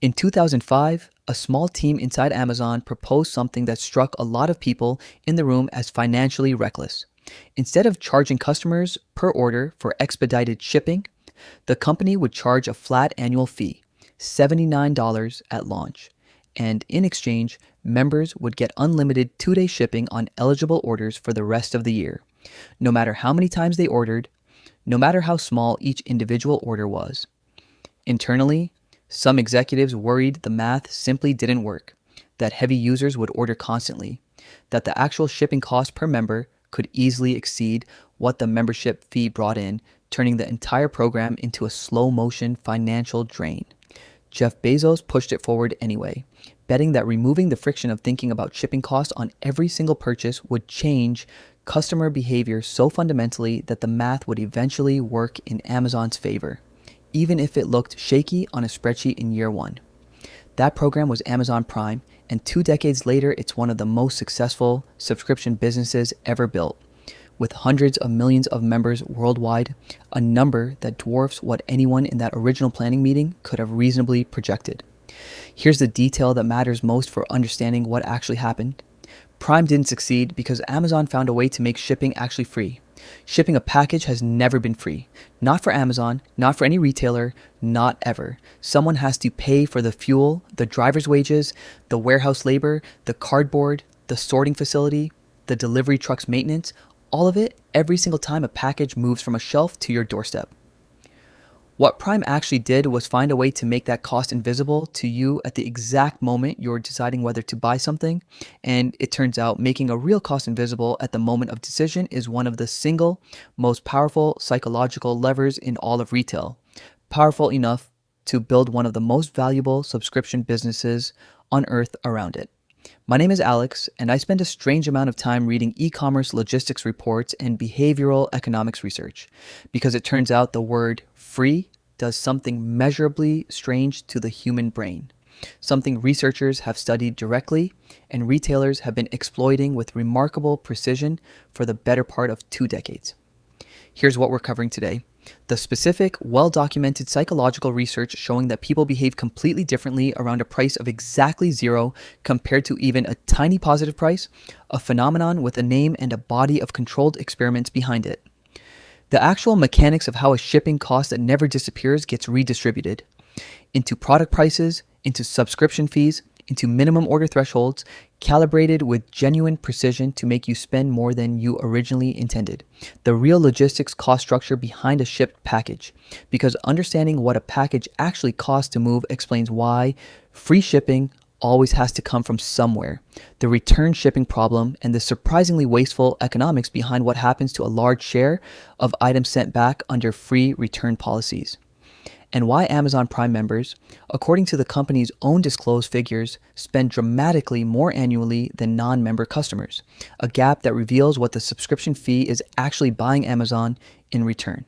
In 2005, a small team inside Amazon proposed something that struck a lot of people in the room as financially reckless. Instead of charging customers per order for expedited shipping, the company would charge a flat annual fee, $79 at launch, and in exchange, members would get unlimited 2-day shipping on eligible orders for the rest of the year, no matter how many times they ordered, no matter how small each individual order was. Internally, some executives worried the math simply didn't work, that heavy users would order constantly, that the actual shipping cost per member could easily exceed what the membership fee brought in, turning the entire program into a slow-motion financial drain. Jeff Bezos pushed it forward anyway, betting that removing the friction of thinking about shipping costs on every single purchase would change customer behavior so fundamentally that the math would eventually work in Amazon's favor, even if it looked shaky on a spreadsheet in year one. That program was Amazon Prime, and 2 decades later, it's one of the most successful subscription businesses ever built, with hundreds of millions of members worldwide, a number that dwarfs what anyone in that original planning meeting could have reasonably projected. Here's the detail that matters most for understanding what actually happened. Prime didn't succeed because Amazon found a way to make shipping actually free. Shipping a package has never been free. Not for Amazon, not for any retailer, not ever. Someone has to pay for the fuel, the driver's wages, the warehouse labor, the cardboard, the sorting facility, the delivery truck's maintenance, all of it every single time a package moves from a shelf to your doorstep. What Prime actually did was find a way to make that cost invisible to you at the exact moment you're deciding whether to buy something, and it turns out making a real cost invisible at the moment of decision is one of the single most powerful psychological levers in all of retail, powerful enough to build one of the most valuable subscription businesses on earth around it. My name is Alex, and I spend a strange amount of time reading e-commerce logistics reports and behavioral economics research, because it turns out the word free does something measurably strange to the human brain, something researchers have studied directly and retailers have been exploiting with remarkable precision for the better part of 2 decades. Here's what we're covering today. The specific, well-documented psychological research showing that people behave completely differently around a price of exactly zero compared to even a tiny positive price, a phenomenon with a name and a body of controlled experiments behind it. The actual mechanics of how a shipping cost that never disappears gets redistributed into product prices, into subscription fees, into minimum order thresholds, calibrated with genuine precision to make you spend more than you originally intended. The real logistics cost structure behind a shipped package. Because understanding what a package actually costs to move explains why free shipping always has to come from somewhere. The return shipping problem and the surprisingly wasteful economics behind what happens to a large share of items sent back under free return policies. And why Amazon Prime members, according to the company's own disclosed figures, spend dramatically more annually than non-member customers, a gap that reveals what the subscription fee is actually buying Amazon in return.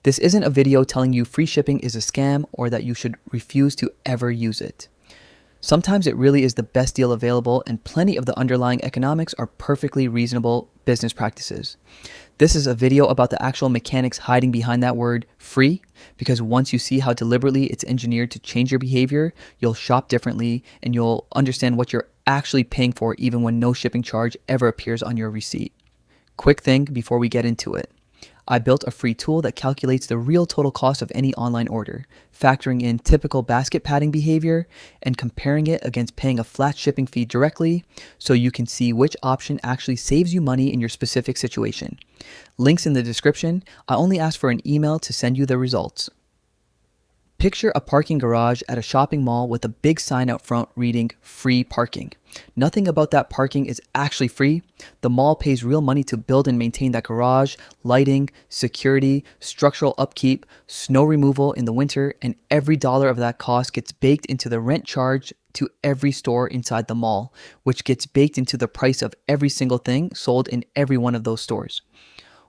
This isn't a video telling you free shipping is a scam or that you should refuse to ever use it. Sometimes it really is the best deal available, and plenty of the underlying economics are perfectly reasonable business practices. This is a video about the actual mechanics hiding behind that word free, because once you see how deliberately it's engineered to change your behavior, you'll shop differently and you'll understand what you're actually paying for even when no shipping charge ever appears on your receipt. Quick thing before we get into it. I built a free tool that calculates the real total cost of any online order, factoring in typical basket padding behavior and comparing it against paying a flat shipping fee directly so you can see which option actually saves you money in your specific situation. Links in the description. I only ask for an email to send you the results. Picture a parking garage at a shopping mall with a big sign out front reading free parking. Nothing about that parking is actually free. The mall pays real money to build and maintain that garage, lighting, security, structural upkeep, snow removal in the winter, and every dollar of that cost gets baked into the rent charge to every store inside the mall, which gets baked into the price of every single thing sold in every one of those stores,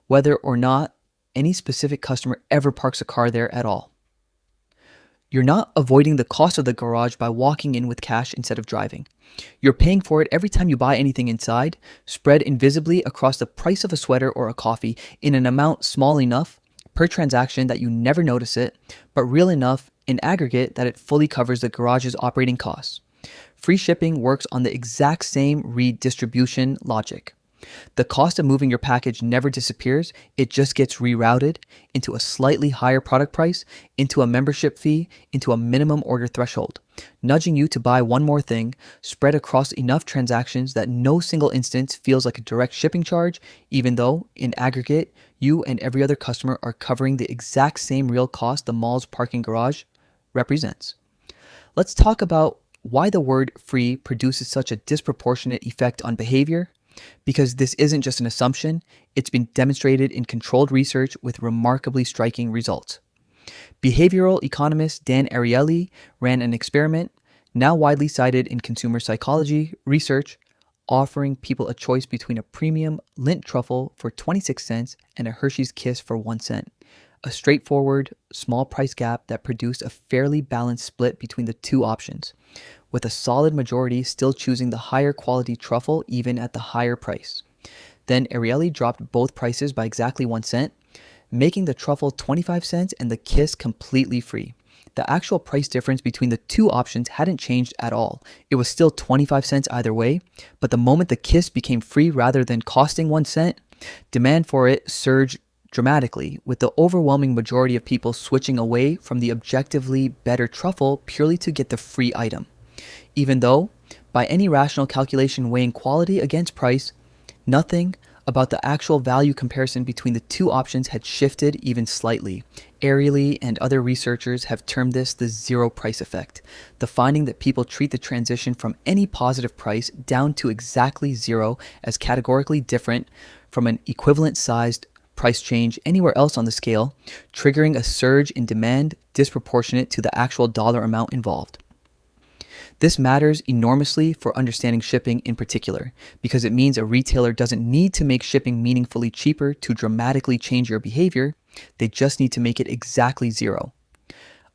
whether or not any specific customer ever parks a car there at all. You're not avoiding the cost of the garage by walking in with cash instead of driving. You're paying for it every time you buy anything inside, spread invisibly across the price of a sweater or a coffee in an amount small enough per transaction that you never notice it, but real enough in aggregate that it fully covers the garage's operating costs. Free shipping works on the exact same redistribution logic. The cost of moving your package never disappears, it just gets rerouted into a slightly higher product price, into a membership fee, into a minimum order threshold, nudging you to buy one more thing, spread across enough transactions that no single instance feels like a direct shipping charge, even though, in aggregate, you and every other customer are covering the exact same real cost the mall's parking garage represents. Let's talk about why the word free produces such a disproportionate effect on behavior. Because this isn't just an assumption, it's been demonstrated in controlled research with remarkably striking results. Behavioral economist Dan Ariely ran an experiment, now widely cited in consumer psychology research, offering people a choice between a premium Lindt truffle for 26 cents and a Hershey's Kiss for 1 cent. A straightforward, small price gap that produced a fairly balanced split between the two options, with a solid majority still choosing the higher quality truffle even at the higher price. Then Ariely dropped both prices by exactly 1 cent, making the truffle 25 cents and the Kiss completely free. The actual price difference between the two options hadn't changed at all. It was still 25 cents either way, but the moment the Kiss became free rather than costing 1 cent, demand for it surged dramatically, with the overwhelming majority of people switching away from the objectively better truffle purely to get the free item. Even though, by any rational calculation weighing quality against price, nothing about the actual value comparison between the two options had shifted even slightly. Ariely and other researchers have termed this the zero price effect, the finding that people treat the transition from any positive price down to exactly zero as categorically different from an equivalent sized price change anywhere else on the scale, triggering a surge in demand disproportionate to the actual dollar amount involved. This matters enormously for understanding shipping in particular, because it means a retailer doesn't need to make shipping meaningfully cheaper to dramatically change your behavior, they just need to make it exactly zero.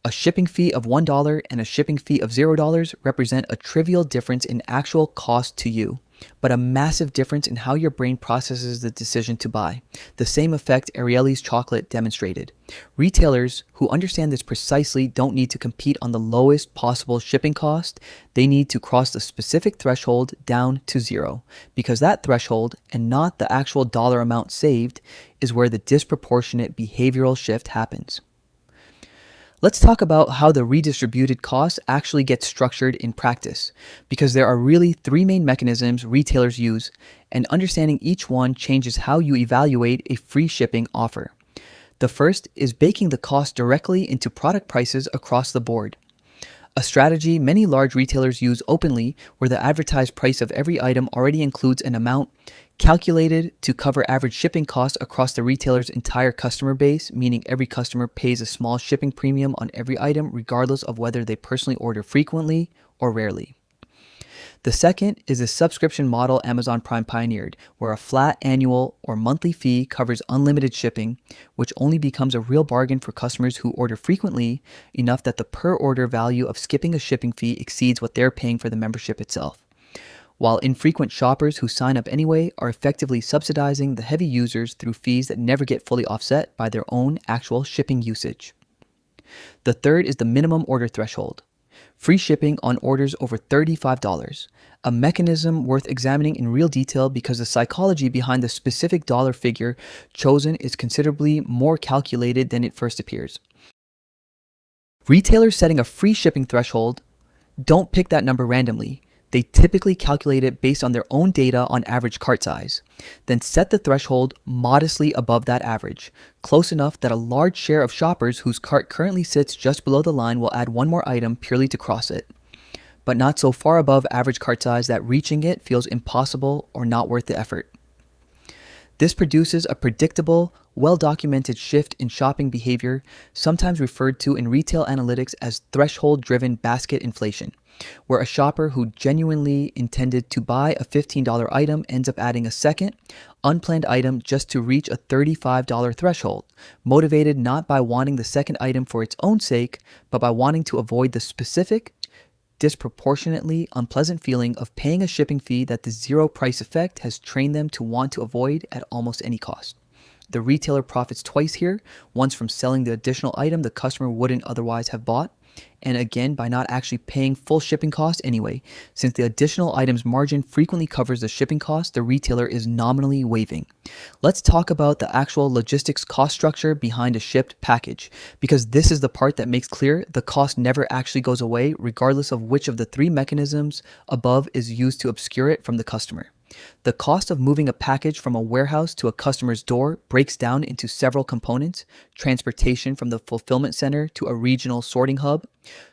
A shipping fee of $1 and a shipping fee of $0 represent a trivial difference in actual cost to you, but a massive difference in how your brain processes the decision to buy. The same effect Ariely's chocolate demonstrated. Retailers who understand this precisely don't need to compete on the lowest possible shipping cost. They need to cross the specific threshold down to zero, because that threshold, and not the actual dollar amount saved, is where the disproportionate behavioral shift happens. Let's talk about how the redistributed cost actually gets structured in practice, because there are really three main mechanisms retailers use, and understanding each one changes how you evaluate a free shipping offer. The first is baking the cost directly into product prices across the board. A strategy many large retailers use openly, where the advertised price of every item already includes an amount calculated to cover average shipping costs across the retailer's entire customer base, meaning every customer pays a small shipping premium on every item regardless of whether they personally order frequently or rarely. The second is a subscription model Amazon Prime pioneered, where a flat annual or monthly fee covers unlimited shipping, which only becomes a real bargain for customers who order frequently enough that the per order value of skipping a shipping fee exceeds what they're paying for the membership itself. While infrequent shoppers who sign up anyway are effectively subsidizing the heavy users through fees that never get fully offset by their own actual shipping usage. The third is the minimum order threshold. Free shipping on orders over $35, a mechanism worth examining in real detail because the psychology behind the specific dollar figure chosen is considerably more calculated than it first appears. Retailers setting a free shipping threshold don't pick that number randomly. They typically calculate it based on their own data on average cart size, then set the threshold modestly above that average, close enough that a large share of shoppers whose cart currently sits just below the line will add one more item purely to cross it, but not so far above average cart size that reaching it feels impossible or not worth the effort. This produces a predictable, well-documented shift in shopping behavior, sometimes referred to in retail analytics as threshold-driven basket inflation, where a shopper who genuinely intended to buy a $15 item ends up adding a second, unplanned item just to reach a $35 threshold, motivated not by wanting the second item for its own sake, but by wanting to avoid the specific, disproportionately unpleasant feeling of paying a shipping fee that the zero price effect has trained them to want to avoid at almost any cost. The retailer profits twice here, once from selling the additional item the customer wouldn't otherwise have bought, and again by not actually paying full shipping costs anyway, since the additional item's margin frequently covers the shipping cost the retailer is nominally waiving. Let's talk about the actual logistics cost structure behind a shipped package, because this is the part that makes clear the cost never actually goes away, regardless of which of the three mechanisms above is used to obscure it from the customer. The cost of moving a package from a warehouse to a customer's door breaks down into several components: transportation from the fulfillment center to a regional sorting hub,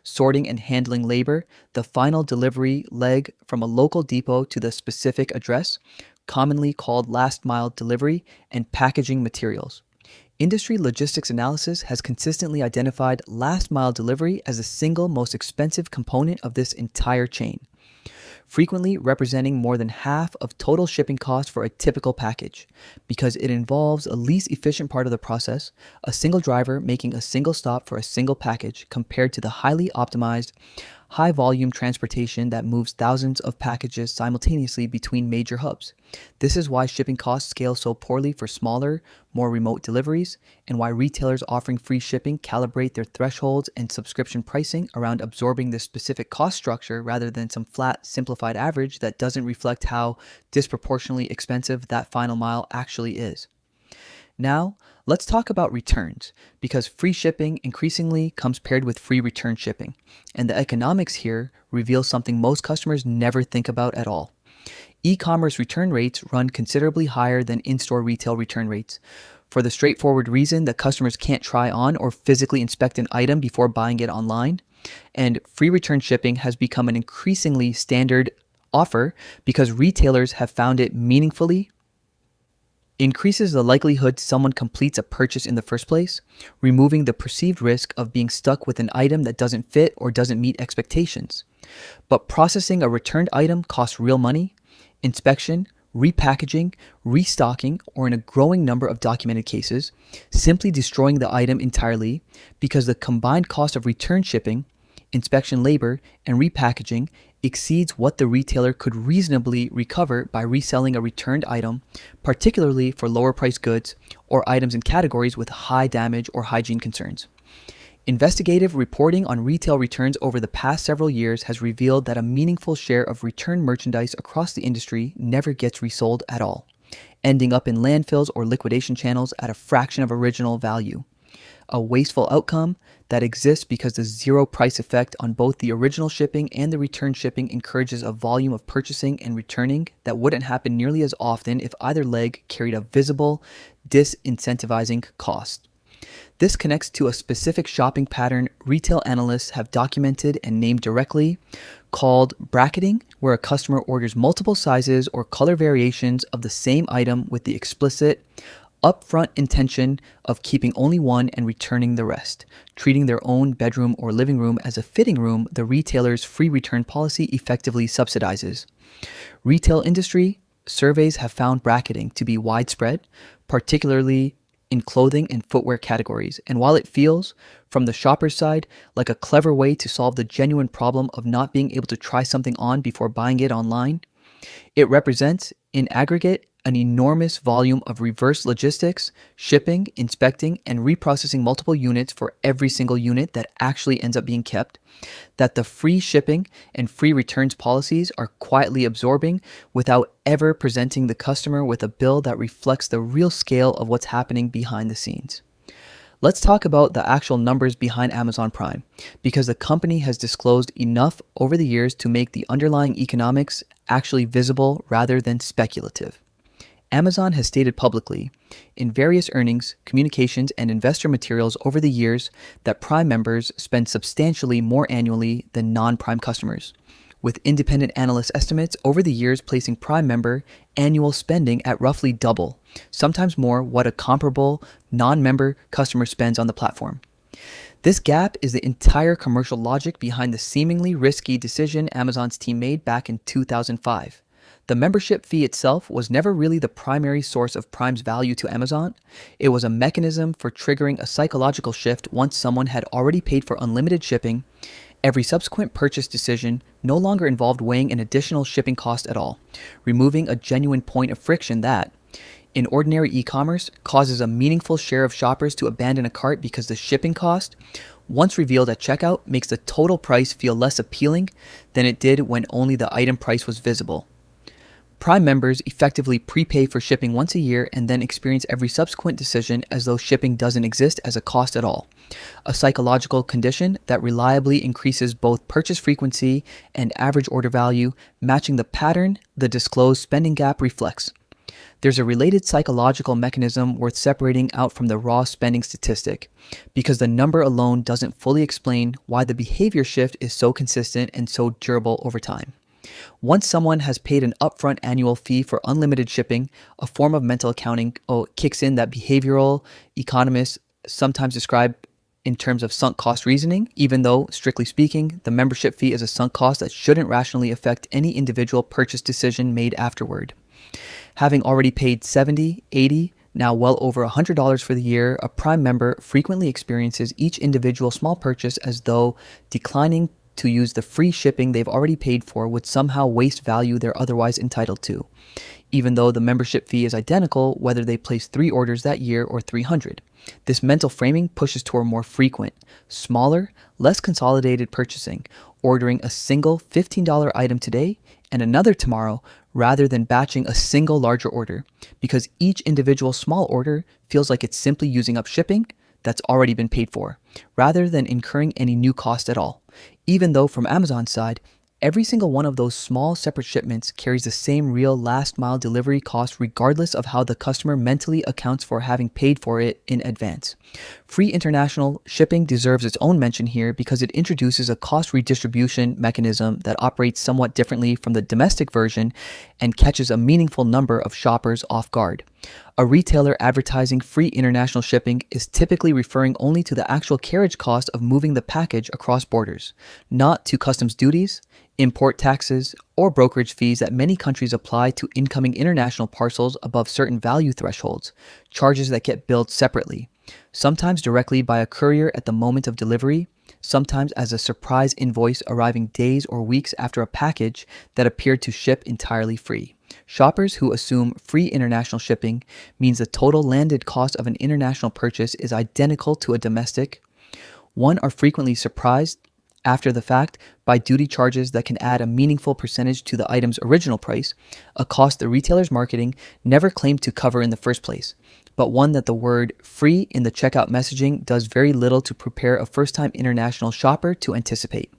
sorting and handling labor, the final delivery leg from a local depot to the specific address, commonly called last mile delivery, and packaging materials. Industry logistics analysis has consistently identified last mile delivery as the single most expensive component of this entire chain, frequently representing more than half of total shipping costs for a typical package, because it involves a least efficient part of the process, a single driver making a single stop for a single package, compared to the highly optimized, high volume transportation that moves thousands of packages simultaneously between major hubs. This is why shipping costs scale so poorly for smaller, more remote deliveries, and why retailers offering free shipping calibrate their thresholds and subscription pricing around absorbing this specific cost structure rather than some flat, simplified average that doesn't reflect how disproportionately expensive that final mile actually is. Now, let's talk about returns, because free shipping increasingly comes paired with free return shipping, and the economics here reveal something most customers never think about at all. E-commerce return rates run considerably higher than in-store retail return rates, for the straightforward reason that customers can't try on or physically inspect an item before buying it online, and free return shipping has become an increasingly standard offer because retailers have found it meaningfully increases the likelihood someone completes a purchase in the first place, removing the perceived risk of being stuck with an item that doesn't fit or doesn't meet expectations. But processing a returned item costs real money, inspection, repackaging, restocking, or in a growing number of documented cases, simply destroying the item entirely, because the combined cost of return shipping, inspection labor, and repackaging exceeds what the retailer could reasonably recover by reselling a returned item, particularly for lower priced goods or items in categories with high damage or hygiene concerns. Investigative reporting on retail returns over the past several years has revealed that a meaningful share of returned merchandise across the industry never gets resold at all, ending up in landfills or liquidation channels at a fraction of original value. A wasteful outcome that exists because the zero price effect on both the original shipping and the return shipping encourages a volume of purchasing and returning that wouldn't happen nearly as often if either leg carried a visible, disincentivizing cost. This connects to a specific shopping pattern retail analysts have documented and named directly, called bracketing, where a customer orders multiple sizes or color variations of the same item with the explicit, upfront intention of keeping only one and returning the rest, treating their own bedroom or living room as a fitting room the retailer's free return policy effectively subsidizes. Retail industry surveys have found bracketing to be widespread, particularly in clothing and footwear categories, and while it feels, from the shopper's side, like a clever way to solve the genuine problem of not being able to try something on before buying it online, it represents, in aggregate, an enormous volume of reverse logistics, shipping, inspecting, and reprocessing multiple units for every single unit that actually ends up being kept, that the free shipping and free returns policies are quietly absorbing without ever presenting the customer with a bill that reflects the real scale of what's happening behind the scenes. Let's talk about the actual numbers behind Amazon Prime, because the company has disclosed enough over the years to make the underlying economics actually visible rather than speculative. Amazon has stated publicly, in various earnings, communications, and investor materials over the years, that Prime members spend substantially more annually than non-Prime customers, with independent analyst estimates over the years placing Prime member annual spending at roughly double, sometimes more, what a comparable non-member customer spends on the platform. This gap is the entire commercial logic behind the seemingly risky decision Amazon's team made back in 2005. The membership fee itself was never really the primary source of Prime's value to Amazon. It was a mechanism for triggering a psychological shift once someone had already paid for unlimited shipping. Every subsequent purchase decision no longer involved weighing an additional shipping cost at all, removing a genuine point of friction that, in ordinary e-commerce, causes a meaningful share of shoppers to abandon a cart because the shipping cost, once revealed at checkout, makes the total price feel less appealing than it did when only the item price was visible. Prime members effectively prepay for shipping once a year and then experience every subsequent decision as though shipping doesn't exist as a cost at all. A psychological condition that reliably increases both purchase frequency and average order value, matching the pattern the disclosed spending gap reflects. There's a related psychological mechanism worth separating out from the raw spending statistic, because the number alone doesn't fully explain why the behavior shift is so consistent and so durable over time. Once someone has paid an upfront annual fee for unlimited shipping, a form of mental accounting kicks in that behavioral economists sometimes describe in terms of sunk cost reasoning, even though, strictly speaking, the membership fee is a sunk cost that shouldn't rationally affect any individual purchase decision made afterward. Having already paid $70, $80, now well over $100 for the year, a Prime member frequently experiences each individual small purchase as though declining to use the free shipping they've already paid for would somehow waste value they're otherwise entitled to, even though the membership fee is identical whether they place 3 orders that year or 300. This mental framing pushes toward more frequent, smaller, less consolidated purchasing, ordering a single $15 item today and another tomorrow rather than batching a single larger order, because each individual small order feels like it's simply using up shipping that's already been paid for, rather than incurring any new cost at all. Even though from Amazon's side, every single one of those small separate shipments carries the same real last mile delivery cost regardless of how the customer mentally accounts for having paid for it in advance. Free international shipping deserves its own mention here because it introduces a cost redistribution mechanism that operates somewhat differently from the domestic version and catches a meaningful number of shoppers off guard. A retailer advertising free international shipping is typically referring only to the actual carriage cost of moving the package across borders, not to customs duties, import taxes, or brokerage fees that many countries apply to incoming international parcels above certain value thresholds, charges that get billed separately, sometimes directly by a courier at the moment of delivery, sometimes as a surprise invoice arriving days or weeks after a package that appeared to ship entirely free. Shoppers who assume free international shipping means the total landed cost of an international purchase is identical to a domestic. One are frequently surprised after the fact by duty charges that can add a meaningful percentage to the item's original price, a cost the retailer's marketing never claimed to cover in the first place, but one that the word free in the checkout messaging does very little to prepare a first-time international shopper to anticipate.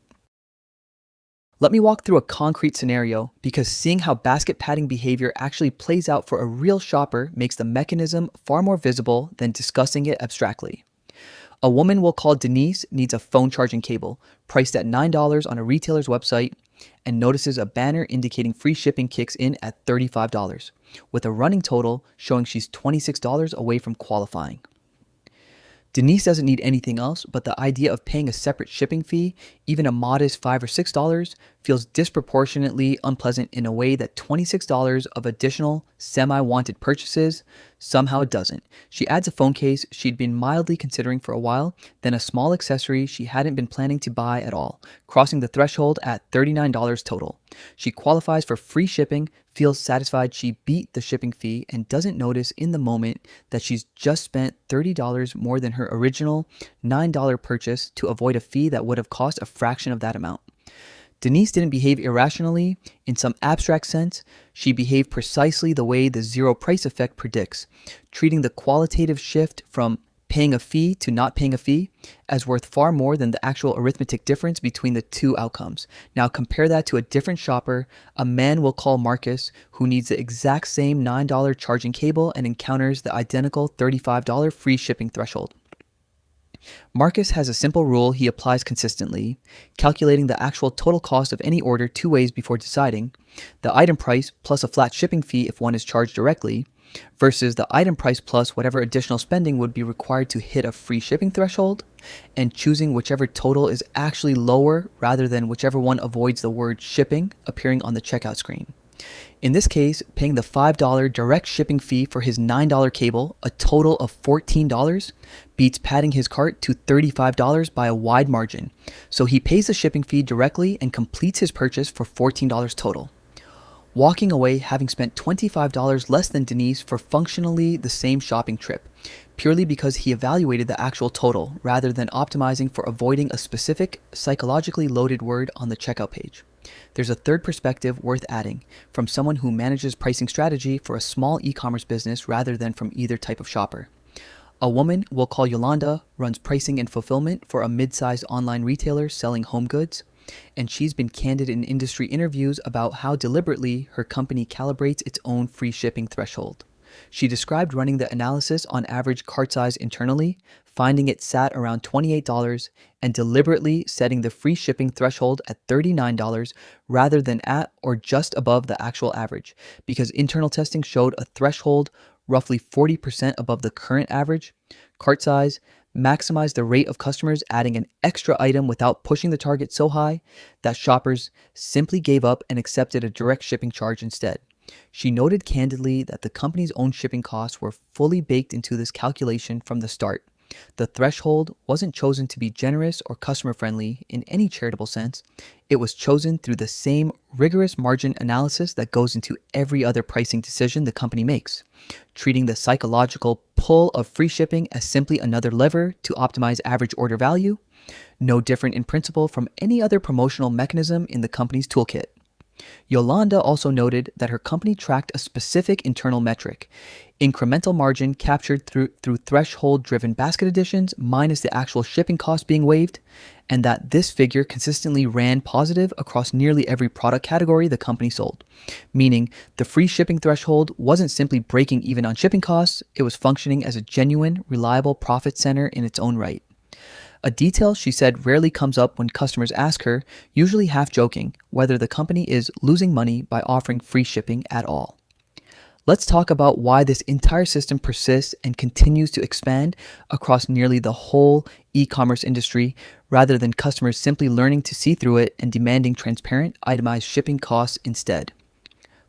Let me walk through a concrete scenario because seeing how basket padding behavior actually plays out for a real shopper makes the mechanism far more visible than discussing it abstractly. A woman we'll call Denise needs a phone charging cable priced at $9 on a retailer's website and notices a banner indicating free shipping kicks in at $35, with a running total showing she's $26 away from qualifying. Denise doesn't need anything else, but the idea of paying a separate shipping fee, even a modest $5 or $6, feels disproportionately unpleasant in a way that $26 of additional semi-wanted purchases somehow doesn't. She adds a phone case she'd been mildly considering for a while, then a small accessory she hadn't been planning to buy at all, crossing the threshold at $39 total. She qualifies for free shipping, feels satisfied she beat the shipping fee, and doesn't notice in the moment that she's just spent $30 more than her original $9 purchase to avoid a fee that would have cost a fraction of that amount. Denise didn't behave irrationally in some abstract sense. She behaved precisely the way the zero price effect predicts, treating the qualitative shift from paying a fee to not paying a fee as worth far more than the actual arithmetic difference between the two outcomes. Now compare that to a different shopper, a man we'll call Marcus, who needs the exact same $9 charging cable and encounters the identical $35 free shipping threshold. Marcus has a simple rule he applies consistently, calculating the actual total cost of any order 2 ways before deciding: the item price plus a flat shipping fee if one is charged directly, versus the item price plus whatever additional spending would be required to hit a free shipping threshold, and choosing whichever total is actually lower rather than whichever one avoids the word shipping appearing on the checkout screen. In this case, paying the $5 direct shipping fee for his $9 cable, a total of $14, beats padding his cart to $35 by a wide margin. So he pays the shipping fee directly and completes his purchase for $14 total, walking away having spent $25 less than Denise for functionally the same shopping trip, purely because he evaluated the actual total rather than optimizing for avoiding a specific psychologically loaded word on the checkout page. There's a third perspective worth adding from someone who manages pricing strategy for a small e-commerce business rather than from either type of shopper. A woman we'll call Yolanda runs pricing and fulfillment for a mid-sized online retailer selling home goods, and she's been candid in industry interviews about how deliberately her company calibrates its own free shipping threshold. She described running the analysis on average cart size internally, finding it sat around $28, and deliberately setting the free shipping threshold at $39 rather than at or just above the actual average, because internal testing showed a threshold roughly 40% above the current average. Cart size maximized the rate of customers adding an extra item without pushing the target so high that shoppers simply gave up and accepted a direct shipping charge instead. She noted candidly that the company's own shipping costs were fully baked into this calculation from the start. The threshold wasn't chosen to be generous or customer friendly in any charitable sense. It was chosen through the same rigorous margin analysis that goes into every other pricing decision the company makes, treating the psychological pull of free shipping as simply another lever to optimize average order value, no different in principle from any other promotional mechanism in the company's toolkit. Yolanda also noted that her company tracked a specific internal metric, incremental margin captured through threshold-driven basket additions minus the actual shipping cost being waived, and that this figure consistently ran positive across nearly every product category the company sold, meaning the free shipping threshold wasn't simply breaking even on shipping costs, it was functioning as a genuine, reliable profit center in its own right. A detail she said rarely comes up when customers ask her, usually half joking, whether the company is losing money by offering free shipping at all. Let's talk about why this entire system persists and continues to expand across nearly the whole e-commerce industry rather than customers simply learning to see through it and demanding transparent, itemized shipping costs instead.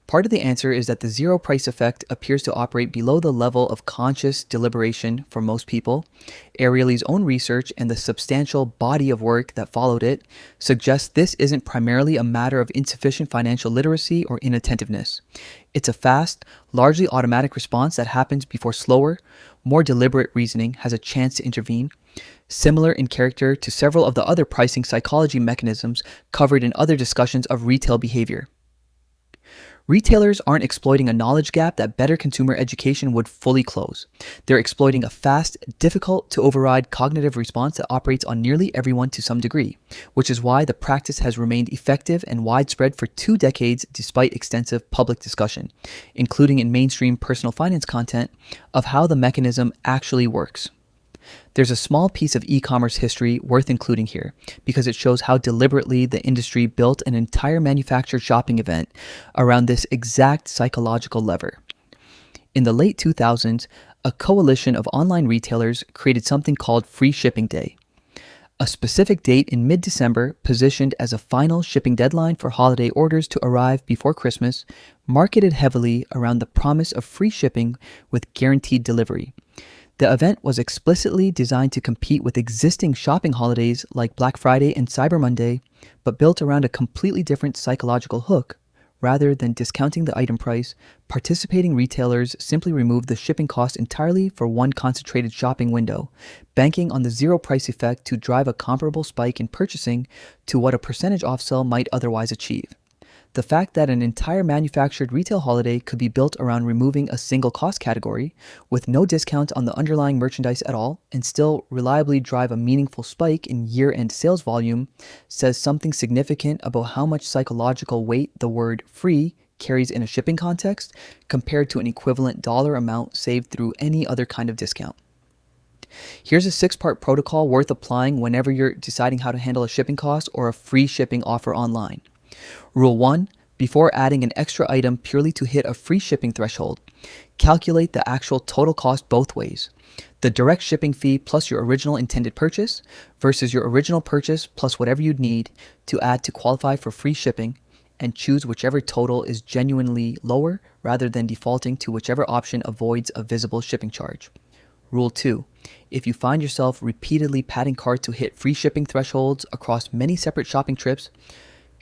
Part of the answer is that the zero price effect appears to operate below the level of conscious deliberation for most people. Ariely's own research and the substantial body of work that followed it suggests this isn't primarily a matter of insufficient financial literacy or inattentiveness. It's a fast, largely automatic response that happens before slower, more deliberate reasoning has a chance to intervene, similar in character to several of the other pricing psychology mechanisms covered in other discussions of retail behavior. Retailers aren't exploiting a knowledge gap that better consumer education would fully close. They're exploiting a fast, difficult to override cognitive response that operates on nearly everyone to some degree, which is why the practice has remained effective and widespread for 2 decades despite extensive public discussion, including in mainstream personal finance content, of how the mechanism actually works. There's a small piece of e-commerce history worth including here because it shows how deliberately the industry built an entire manufactured shopping event around this exact psychological lever. In the late 2000s, a coalition of online retailers created something called Free Shipping Day, a specific date in mid-December positioned as a final shipping deadline for holiday orders to arrive before Christmas, marketed heavily around the promise of free shipping with guaranteed delivery. The event was explicitly designed to compete with existing shopping holidays like Black Friday and Cyber Monday, but built around a completely different psychological hook. Rather than discounting the item price, participating retailers simply removed the shipping cost entirely for one concentrated shopping window, banking on the zero price effect to drive a comparable spike in purchasing to what a percentage off sale might otherwise achieve. The fact that an entire manufactured retail holiday could be built around removing a single cost category with no discount on the underlying merchandise at all and still reliably drive a meaningful spike in year-end sales volume says something significant about how much psychological weight the word free carries in a shipping context compared to an equivalent dollar amount saved through any other kind of discount. Here's a 6-part protocol worth applying whenever you're deciding how to handle a shipping cost or a free shipping offer online. Rule 1. Before adding an extra item purely to hit a free shipping threshold, calculate the actual total cost both ways. The direct shipping fee plus your original intended purchase versus your original purchase plus whatever you'd need to add to qualify for free shipping, and choose whichever total is genuinely lower rather than defaulting to whichever option avoids a visible shipping charge. Rule 2. If you find yourself repeatedly padding cart to hit free shipping thresholds across many separate shopping trips,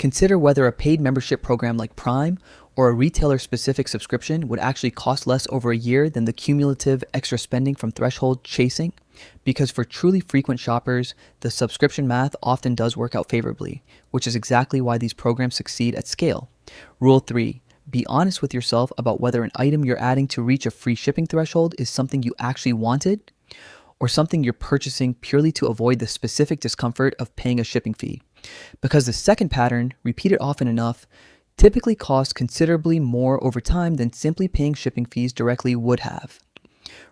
Consider whether a paid membership program like Prime or a retailer-specific subscription would actually cost less over a year than the cumulative extra spending from threshold chasing. Because for truly frequent shoppers, the subscription math often does work out favorably, which is exactly why these programs succeed at scale. Rule 3. Be honest with yourself about whether an item you're adding to reach a free shipping threshold is something you actually wanted or something you're purchasing purely to avoid the specific discomfort of paying a shipping fee. Because the second pattern, repeated often enough, typically costs considerably more over time than simply paying shipping fees directly would have.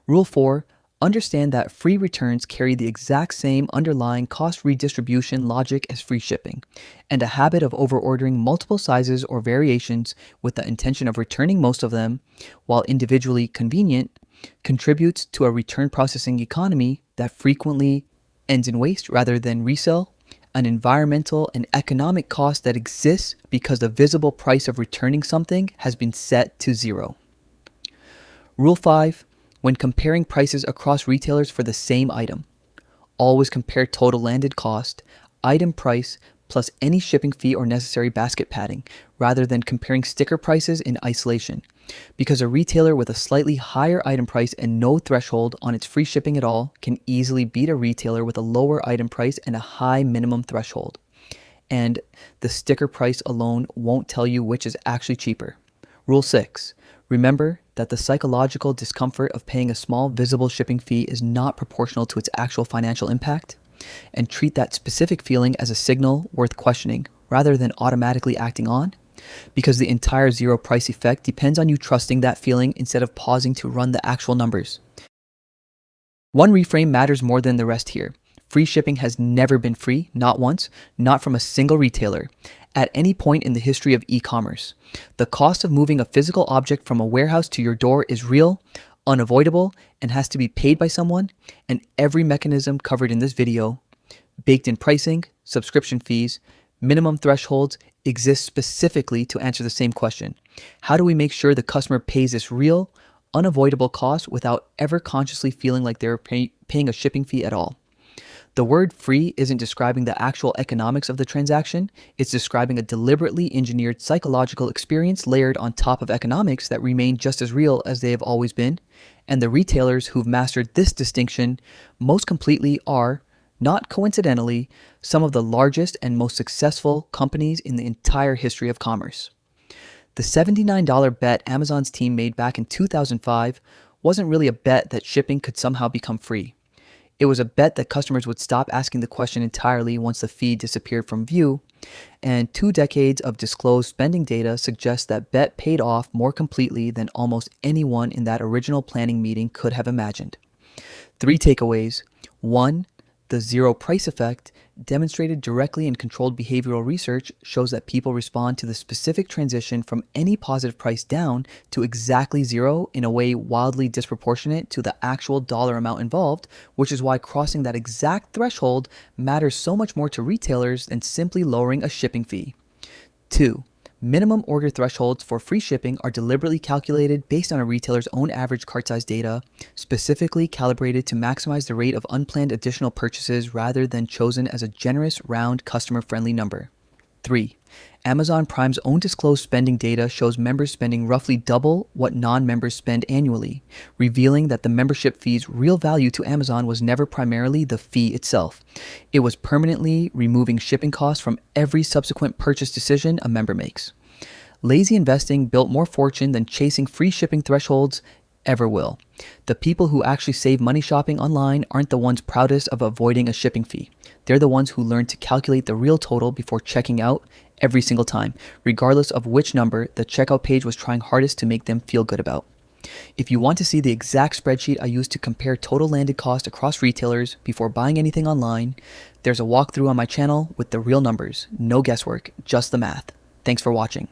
Rule 4. Understand that free returns carry the exact same underlying cost redistribution logic as free shipping, and a habit of overordering multiple sizes or variations with the intention of returning most of them, while individually convenient, contributes to a return processing economy that frequently ends in waste rather than resale, an environmental and economic cost that exists because the visible price of returning something has been set to zero. Rule 5. When comparing prices across retailers for the same item, always compare total landed cost, item price, plus any shipping fee or necessary basket padding, rather than comparing sticker prices in isolation. Because a retailer with a slightly higher item price and no threshold on its free shipping at all can easily beat a retailer with a lower item price and a high minimum threshold. And the sticker price alone won't tell you which is actually cheaper. Rule 6. Remember that the psychological discomfort of paying a small visible shipping fee is not proportional to its actual financial impact, and treat that specific feeling as a signal worth questioning rather than automatically acting on, because the entire zero price effect depends on you trusting that feeling instead of pausing to run the actual numbers. One reframe matters more than the rest here. Free shipping has never been free, not once, not from a single retailer, at any point in the history of e-commerce. The cost of moving a physical object from a warehouse to your door is real, unavoidable, and has to be paid by someone, and every mechanism covered in this video, baked in pricing, subscription fees, minimum thresholds, exists specifically to answer the same question. How do we make sure the customer pays this real, unavoidable cost without ever consciously feeling like they're paying a shipping fee at all? The word free isn't describing the actual economics of the transaction, it's describing a deliberately engineered psychological experience layered on top of economics that remain just as real as they have always been, and the retailers who've mastered this distinction most completely are, not coincidentally, some of the largest and most successful companies in the entire history of commerce. The $79 bet Amazon's team made back in 2005 wasn't really a bet that shipping could somehow become free. It was a bet that customers would stop asking the question entirely once the fee disappeared from view, and 2 decades of disclosed spending data suggest that bet paid off more completely than almost anyone in that original planning meeting could have imagined. 3 takeaways. 1. The zero price effect, demonstrated directly in controlled behavioral research, shows that people respond to the specific transition from any positive price down to exactly zero in a way wildly disproportionate to the actual dollar amount involved, which is why crossing that exact threshold matters so much more to retailers than simply lowering a shipping fee. 2. Minimum order thresholds for free shipping are deliberately calculated based on a retailer's own average cart size data, specifically calibrated to maximize the rate of unplanned additional purchases rather than chosen as a generous, round, customer-friendly number. 3. Amazon Prime's own disclosed spending data shows members spending roughly double what non-members spend annually, revealing that the membership fee's real value to Amazon was never primarily the fee itself. It was permanently removing shipping costs from every subsequent purchase decision a member makes. Lazy investing built more fortune than chasing free shipping thresholds ever will. The people who actually save money shopping online aren't the ones proudest of avoiding a shipping fee. They're the ones who learn to calculate the real total before checking out every single time, regardless of which number the checkout page was trying hardest to make them feel good about. If you want to see the exact spreadsheet I used to compare total landed cost across retailers before buying anything online, there's a walkthrough on my channel with the real numbers, no guesswork, just the math. Thanks for watching.